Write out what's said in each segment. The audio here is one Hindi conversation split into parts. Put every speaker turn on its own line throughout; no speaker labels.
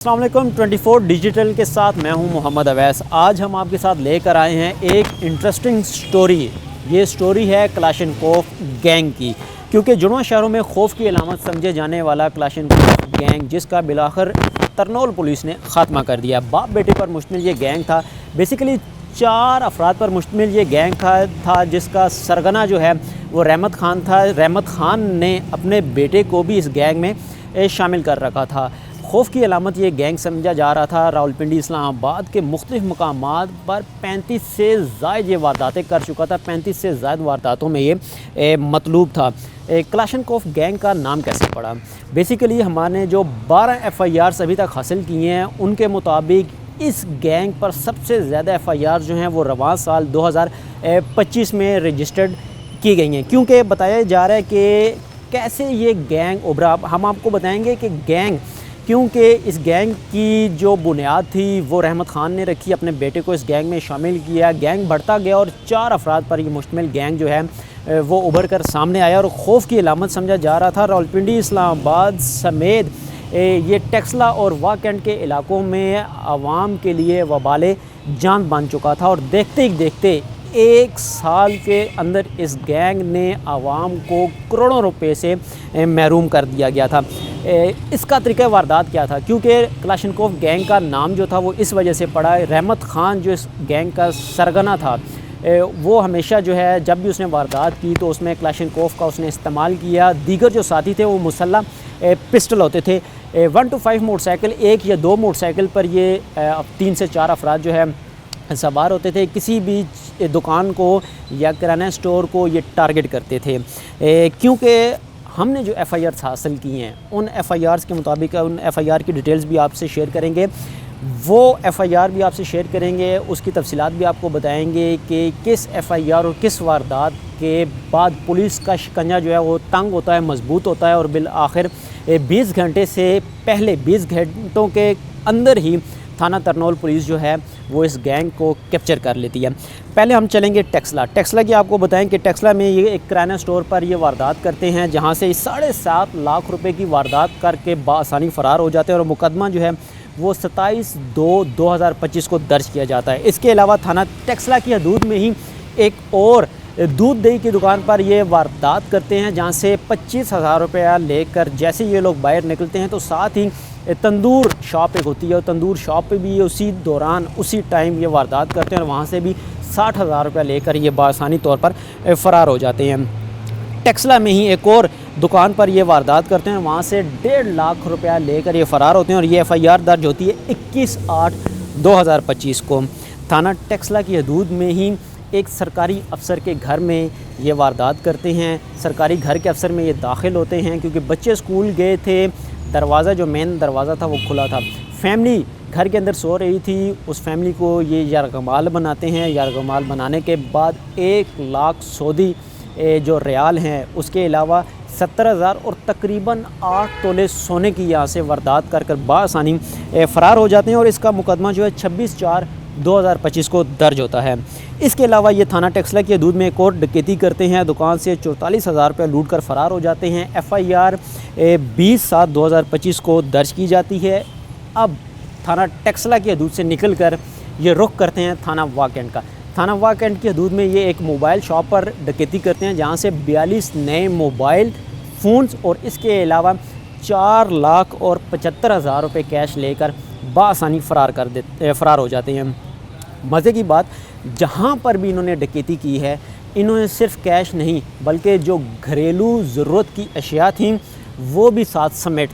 अस्सलाम वालेकुम 24 डिजिटल के साथ मैं हूं मोहम्मद अवैस। आज हम आपके साथ लेकर आए हैं एक इंटरेस्टिंग स्टोरी। ये स्टोरी है क्लाशनकोफ गैंग की, क्योंकि जुड़वा शहरों में खौफ की अलामत समझे जाने वाला क्लाशनकोफ गैंग, जिसका बिलाखिर तरनोल पुलिस ने ख़ात्मा कर दिया। बाप बेटे पर मुश्तमिल ये गैंग था। बेसिकली 4 अफराद पर मुश्तमिल ये गैंग था जिसका सरगना जो है वो रहमत ख़ान था। रहमत ख़ान ने अपने बेटे को भी इस गैंग में शामिल कर रखा था। खौफ की अलामत ये गैंग समझा जा रहा था। रावलपिंडी इस्लामाबाद के मुख्तलिफ़ मकामात पर 35 से ज़ायद ये वारदातें कर चुका था। 35 से ज़ायद वारदातों में ये मतलूब था। क्लाशनकोफ गैंग का नाम कैसे पड़ा? बेसिकली हमारे जो 12 FIRs अभी तक हासिल किए हैं, उनके मुताबिक इस गैंग पर सबसे ज़्यादा FIR जो हैं वो रवां साल 2025 में रजिस्टर्ड की गई हैं। क्योंकि बताया जा रहा है कि कैसे ये गैंग उभरा। हम आपको बताएंगे कि गैंग, क्योंकि इस गैंग की जो बुनियाद थी वो रहमत ख़ान ने रखी, अपने बेटे को इस गैंग में शामिल किया। गैंग बढ़ता गया और 4 अफराद पर ये मुश्तमिल गैंग जो है वो उभर कर सामने आया और खौफ की अलामत समझा जा रहा था। रावलपिंडी इस्लामाबाद समेत ये टेक्सला और वाकंड के इलाकों में आवाम के लिए वबाले जान बन चुका था। और देखते ही देखते 1 साल के अंदर इस गैंग ने आवाम को करोड़ों रुपए से महरूम कर दिया गया था। इसका तरीक़ा वारदात क्या था? क्योंकि क्लाशनकोफ गैंग का नाम जो था वो इस वजह से पड़ा। रहमत ख़ान जो इस गैंग का सरगना था, वो हमेशा जो है जब भी उसने वारदात की तो उसमें क्लाशनकोफ का उसने इस्तेमाल किया। दीगर जो साथी थे वो मुसल्ला पिस्टल होते थे। 1 to 5 मोटरसाइकिल, 1 या 2 मोटरसाइकिल पर ये 3 से 4 अफराद जो है सवार होते थे। किसी भी दुकान को या किराना स्टोर को ये टारगेट करते थे। क्योंकि हमने जो FIRs हासिल किए हैं, उन FIRs के मुताबिक उन FIR की डिटेल्स भी आपसे शेयर करेंगे। वो FIR भी आपसे शेयर करेंगे, उसकी तफसीलात भी आपको बताएंगे कि किस FIR और किस वारदात के बाद पुलिस का शिकंजा जो है वो तंग होता है, मजबूत होता है और बिल आखिर 20 घंटे से पहले 20 घंटों के अंदर ही थाना तरनोल पुलिस जो है वो इस गैंग को कैप्चर कर लेती है। पहले हम चलेंगे टेक्सला की। आपको बताएं कि टेक्सला में ये एक किराना स्टोर पर ये वारदात करते हैं, जहां से 7.5 लाख रुपए की वारदात करके बासानी फ़रार हो जाते हैं और मुकदमा जो है वो 27/2/2025 को दर्ज किया जाता है। इसके अलावा थाना टेक्सला की हदूद में ही एक और दूध दही की दुकान पर ये वारदात करते हैं, जहाँ से 25,000 रुपया लेकर जैसे ये लोग बाहर निकलते हैं तो साथ ही तंदूर शॉप एक होती है और तंदूर शॉप पे भी उसी दौरान उसी टाइम ये वारदात करते हैं और वहाँ से भी 60,000 रुपया लेकर ये बासानी तौर पर फ़रार हो जाते हैं। टेक्सला में ही एक और दुकान पर ये वारदात करते हैं, वहाँ से 1.5 लाख रुपया लेकर ये फ़रार होते हैं और ये FIR दर्ज होती है 21/8/2025 को। थाना टेक्सला की हदूद में ही एक सरकारी अफसर के घर में ये वारदात करते हैं। सरकारी घर के अफसर में ये दाखिल होते हैं क्योंकि बच्चे स्कूल गए थे। दरवाज़ा जो मेन दरवाज़ा था वो खुला था। फैमिली घर के अंदर सो रही थी। उस फैमिली को ये यरगमाल बनाते हैं। यरगमाल बनाने के बाद 1 लाख सऊदी जो रियाल हैं, उसके अलावा 70,000 और तकरीबन 8 तोले सोने की यहाँ से वारदात कर बासानी फ़रार हो जाते हैं और इसका मुकदमा जो है 26/4/2025 को दर्ज होता है। इसके अलावा ये थाना टेक्सला की हदूद में एक और डकैती करते हैं। दुकान से 44,000 रुपये लूट कर फ़रार हो जाते हैं। FIR 20/7/2025 को दर्ज की जाती है। अब थाना टेक्सला की हदूद से निकल कर ये रुख करते हैं थाना वाकंड का। थाना वाकंड की हदूद में ये एक मोबाइल शॉप पर डकैती करते हैं, जहाँ से 42 नए मोबाइल फ़ोन्स और इसके अलावा 4,75,000 रुपये कैश लेकर बासानी फ़रार हो जाते हैं। मज़े की बात, जहाँ पर भी इन्होंने डकैती की है, इन्होंने सिर्फ कैश नहीं बल्कि जो घरेलू ज़रूरत की अशिया थी वो भी साथ समेट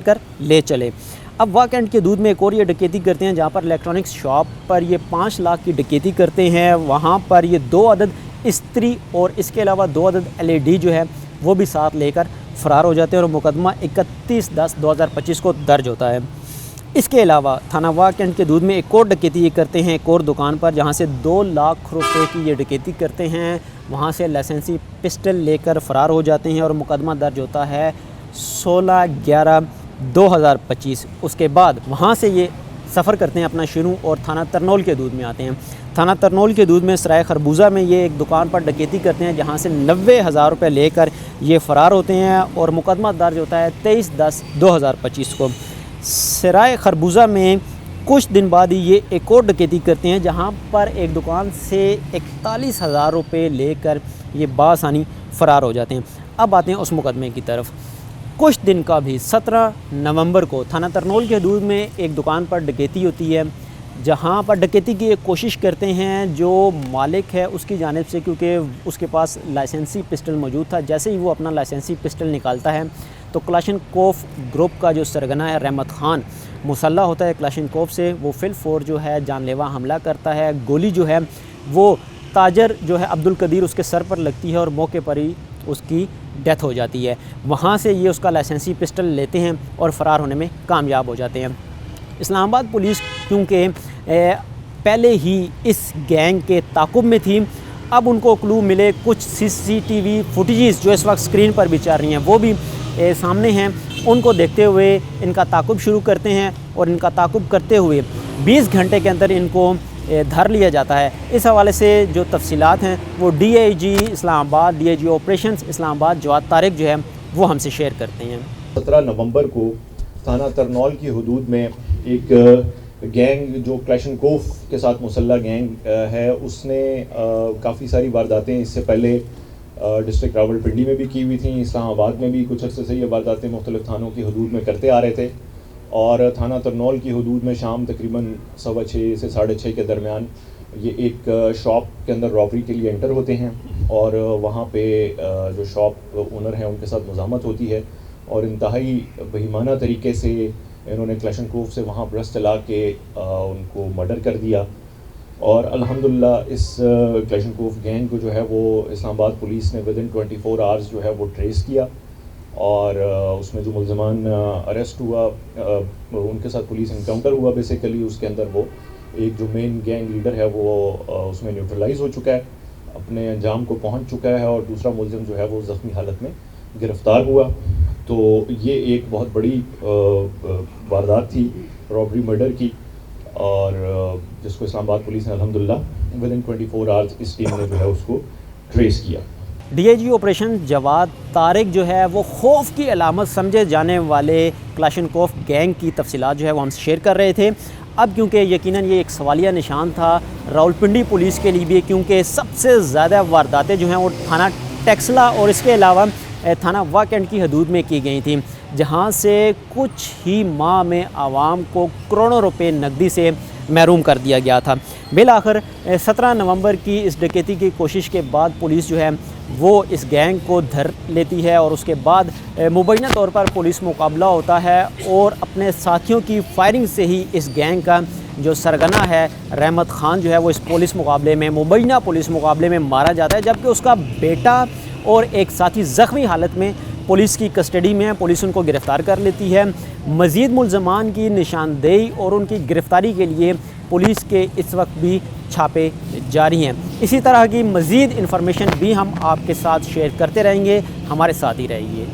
कर ले चले। अब वाकंड के दूध में एक और ये डकैती करते हैं, जहाँ पर इलेक्ट्रॉनिक्स शॉप पर ये 5 लाख की डकैती करते हैं। वहाँ पर ये 2 अदद इस्त्री और इसके अलावा 2 अदद LED जो है वो भी साथ लेकर फ़रार हो जाते हैं और मुकदमा 31/10/2025 को दर्ज होता है। इसके अलावा थाना वाकंड के दूध में एक और डकैती ये करते हैं एक और दुकान पर, जहाँ से 2 लाख रुपए की ये डकैती करते हैं। वहाँ से लाइसेंसी पिस्टल लेकर फ़रार हो जाते हैं और मुकदमा दर्ज होता है 16/11/2025। उसके बाद वहाँ से ये सफ़र करते हैं अपना शुरू और थाना तरनोल के दूध में आते हैं। थाना तरनोल के दूध में सराय खरबूजा में ये एक दुकान पर डकैती करते हैं, जहाँ से 90,000 रुपये लेकर ये फ़रार होते हैं और मुकदमा दर्ज होता है 23/10/2025 को। सराय खरबूजा में कुछ दिन बाद ही ये एक और डकैती करते हैं, जहाँ पर एक दुकान से 41,000 रुपये लेकर ये बासानी फ़रार हो जाते हैं। अब आते हैं उस मुकदमे की तरफ। कुछ दिन का भी 17 नवंबर को थाना तरनोल की हदूद में एक दुकान पर डकैती होती है, जहाँ पर डकैती की एक कोशिश करते हैं जो मालिक है उसकी जानिब से, क्योंकि उसके पास लाइसेंसी पिस्टल मौजूद था। जैसे ही वो अपना लाइसेंसी पिस्टल निकालता है तो क्लाशनकोफ ग्रुप का जो सरगना है रहमत ख़ान मुसल्लह होता है क्लाशनकोफ से, वो फिलफोर जो है जानलेवा हमला करता है। गोली जो है वो ताजर जो है अब्दुल कदीर उसके सर पर लगती है और मौके पर ही उसकी डेथ हो जाती है। वहाँ से ये उसका लाइसेंसी पिस्टल लेते हैं और फ़रार होने में कामयाब हो जाते हैं। इस्लामाबाद पुलिस क्योंकि पहले ही इस गैंग के ताक़ुब में थी, अब उनको क्लू मिले, कुछ CCTV फुटेजेस जो इस वक्त स्क्रीन पर भी चल रही हैं वो भी सामने हैं, उनको देखते हुए इनका ताक़ुब शुरू करते हैं और इनका ताक़ुब करते हुए 20 घंटे के अंदर इनको धर लिया जाता है। इस हवाले से जो तफसीलात हैं वो DIG Islamabad, DIG operations Islamabad Jawad Tariq जो है वो हमसे शेयर करते हैं।
17 नवंबर को थाना तरनौल की हदूद में एक गैंग जो क्लाशनकोफ के साथ मुसल्ला गैंग है, उसने काफ़ी सारी वारदातें इससे पहले डिस्ट्रिक्ट रावलपिंडी में भी की हुई थी, इस्लामाबाद में भी कुछ अर्से से ये वारदातें मुख्तलिफ थानों की हदूद में करते आ रहे थे। और थाना तरनौल की हदूद में शाम तकरीबन 6:15 से 6:30 के दरमियान ये एक शॉप के अंदर रॉबरी के लिए एंटर होते हैं और वहाँ पे जो शॉप ओनर हैं उनके साथ मुज़ाहमत होती है और इंतहाई बेईमाना तरीके से इन्होंने क्लाशनकोफ से वहाँ ब्रश चला के उनको मर्डर कर दिया। और अल्हम्दुलिल्लाह इस क्लाशनकोफ गैंग को जो है वो इस्लामाबाद पुलिस ने विदिन 24 आवर्स जो है वो ट्रेस किया और उसमें जो मुल्ज़मान अरेस्ट हुआ उनके साथ पुलिस इनकाउंटर हुआ। बेसिकली उसके अंदर वो एक जो मेन गैंग लीडर है वो उसमें न्यूट्रलाइज हो चुका है, अपने अंजाम को पहुंच चुका है और दूसरा मुल्ज़िम जो है वो ज़ख्मी हालत में गिरफ़्तार हुआ। तो ये एक बहुत बड़ी वारदात थी रॉबरी मर्डर की और जिसको इस्लामाबाद पुलिस ने अल्हम्दुलिल्लाह विदिन 24 आवर्स इस टीम ने जो है उसको ट्रेस किया।
DIG ऑपरेशन जवाद तारिक जो है वो खौफ की अलामत समझे जाने वाले क्लाशनकोफ गैंग की तफसीलात जो है वो हमसे शेयर कर रहे थे। अब क्योंकि यकीनन ये एक सवालिया निशान था रावलपिंडी पुलिस के लिए भी, क्योंकि सबसे ज़्यादा वारदातें जो हैं वो थाना टेक्सला और इसके अलावा थाना वाकंड की हदूद में की गई थी, जहाँ से कुछ ही माह में आवाम को करोड़ों रुपए नकदी से महरूम कर दिया गया था। बिलाखिर 17 नवंबर की इस डकैती की कोशिश के बाद पुलिस जो है वो इस गैंग को धर लेती है और उसके बाद मुबैना तौर पर पुलिस मुकाबला होता है और अपने साथियों की फायरिंग से ही इस गैंग का जो सरगना है रहमत ख़ान जो है वो इस पुलिस मुकाबले में, मुबैना पुलिस मुकाबले में मारा जाता है, जबकि उसका बेटा और एक साथी ज़ख्मी हालत में पुलिस की कस्टडी में है। पुलिस उनको गिरफ़्तार कर लेती है। मज़ीद मुल्ज़मान की निशानदेही और उनकी गिरफ़्तारी के लिए पुलिस के इस वक्त भी छापे जारी हैं। इसी तरह की मज़ीद इन्फॉर्मेशन भी हम आपके साथ शेयर करते रहेंगे, हमारे साथ ही रहिए।